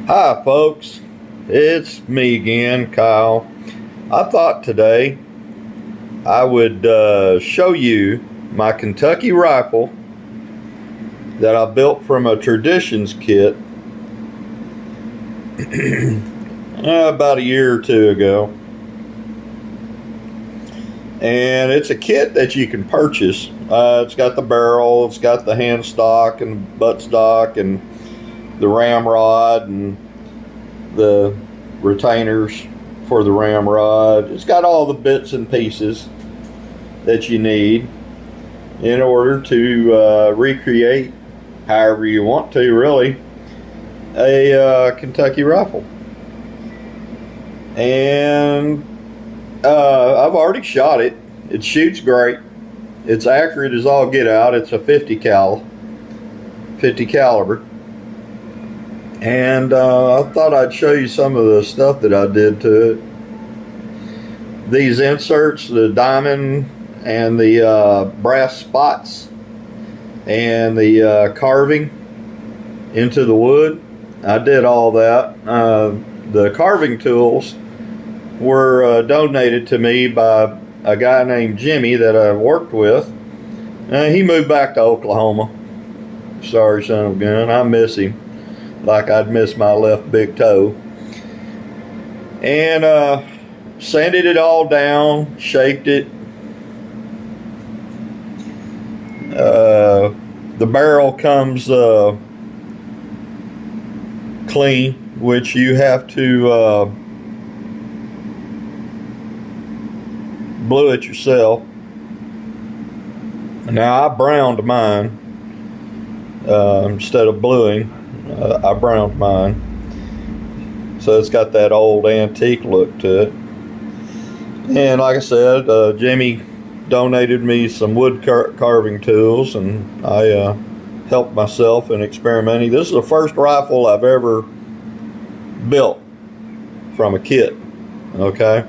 Hi, folks. It's me again, Kyle. I thought today I would show you my Kentucky rifle that I built from a Traditions kit about a year or two ago. And it's a kit that you can purchase. It's got the barrel, it's got the hand stock and buttstock and the ramrod and the retainers for the ramrod. It's got all the bits and pieces that you need in order to recreate, however you want to, really, a Kentucky rifle. And I've already shot it. It shoots great. It's accurate as all get out. It's a 50 caliber. And I thought I'd show you some of the stuff that I did to it. These inserts, the diamond and the brass spots and the carving into the wood, I did all that. The carving tools were donated to me by a guy named Jimmy that I worked with. He moved back to Oklahoma. Sorry, son of a gun. I miss him like I'd miss my left big toe. And sanded it all down, shaped it. The barrel comes clean, which you have to blue it yourself. Now I browned mine instead of bluing. I browned mine, so it's got that old antique look to it. And like I said, Jimmy donated me some wood carving tools, and I helped myself in experimenting. This is the first rifle I've ever built from a kit. Okay.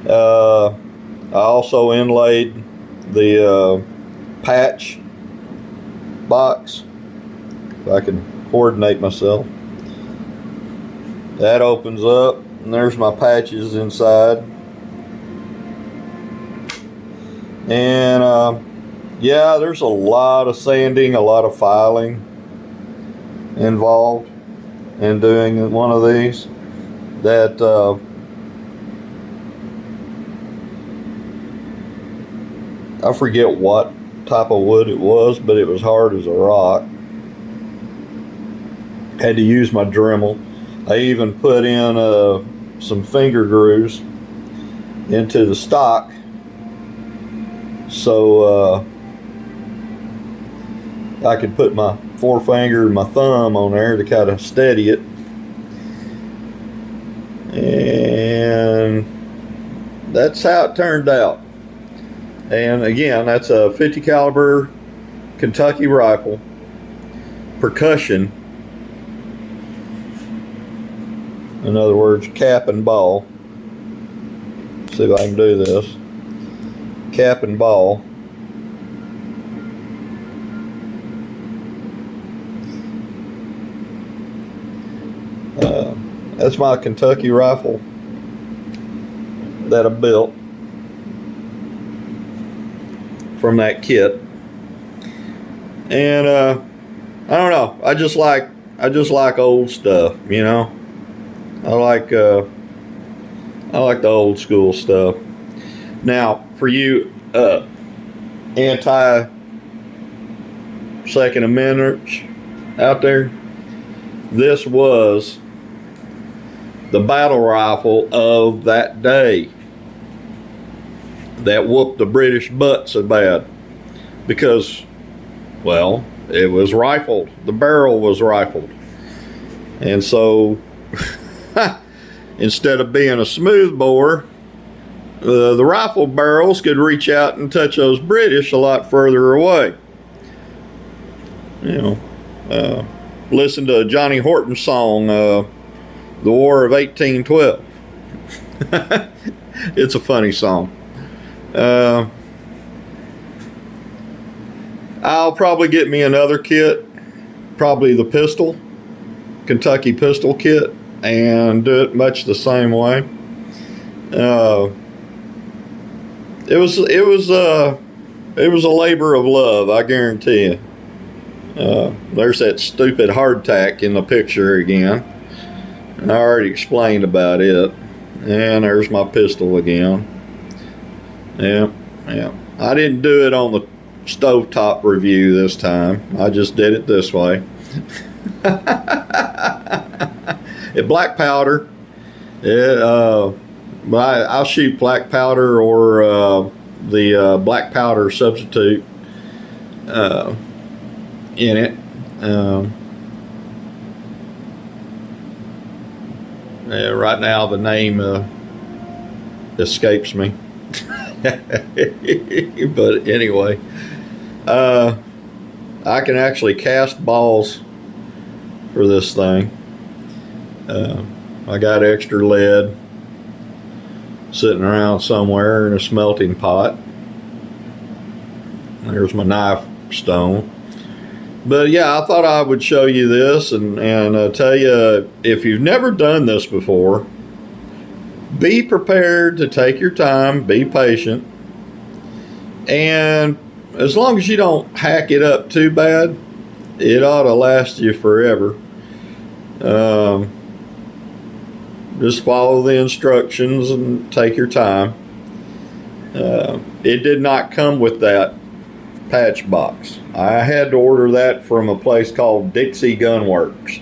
I also inlaid the patch box, if I can coordinate myself. That opens up, and there's my patches inside. And yeah, there's a lot of sanding, a lot of filing involved in doing one of these. That I forget what type of wood it was, but it was hard as a rock. Had to use my Dremel. I even put in some finger grooves into the stock, so I could put my forefinger and my thumb on there to kind of steady it. And that's how it turned out. And again, that's a 50 caliber Kentucky rifle, percussion. In other words, cap and ball. Let's see if I can do this. Cap and ball. That's my Kentucky rifle that I built from that kit. And I don't know, I just like old stuff, you know. I like the old school stuff. Now, for you anti-Second Amendments out there, this was the battle rifle of that day that whooped the British butt so bad because, well, it was rifled. The barrel was rifled. And so instead of being a smooth bore, the rifle barrels could reach out and touch those British a lot further away. You know, listen to Johnny Horton's song, The War of 1812. It's a funny song. I'll probably get me another kit, probably the pistol, Kentucky pistol kit and do it much the same way. It was a labor of love, I guarantee you. There's that stupid hardtack in the picture again. I already explained about it. And there's my pistol again. Yeah. I didn't do it on the stovetop review this time. I just did it this way. Black powder. I'll shoot black powder or the black powder substitute in it. Right now the name escapes me. But anyway, I can actually cast balls for this thing. I got extra lead sitting around somewhere in a smelting pot. There's my knife stone. But yeah, I thought I would show you this and tell you, if you've never done this before, be prepared to take your time, be patient, and as long as you don't hack it up too bad, it ought to last you forever. Just follow the instructions and take your time. It did not come with that patch box. I had to order that from a place called Dixie Gun Works.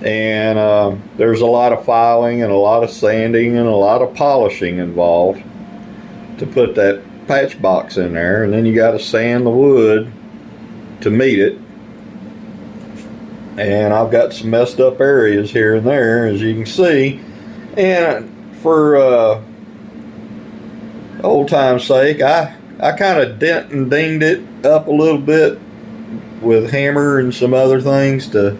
And there's a lot of filing and a lot of sanding and a lot of polishing involved to put that patch box in there. And then you got to sand the wood to meet it. And I've got some messed up areas here and there, as you can see. And for old time's sake, I kind of dent and dinged it up a little bit with hammer and some other things to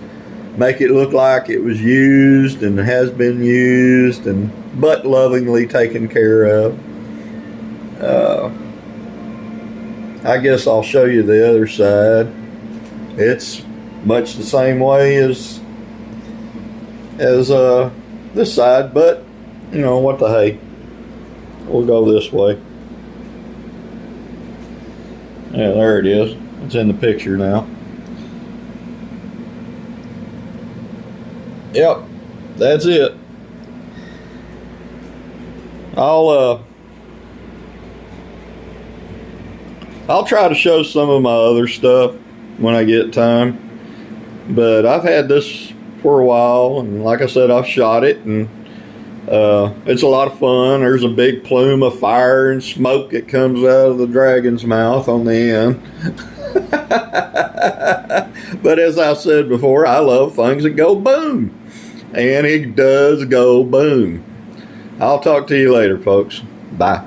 make it look like it was used and has been used and but lovingly taken care of. I guess I'll show you the other side. It's much the same way as this side, but you know what the hey, we'll go this way. Yeah, there it is. It's in the picture now. Yep, that's it. I'll try to show some of my other stuff when I get time. But I've had this for a while, and like I said, I've shot it, and it's a lot of fun. There's a big plume of fire and smoke that comes out of the dragon's mouth on the end. But as I said before, I love things that go boom. And it does go boom. I'll talk to you later, folks. Bye.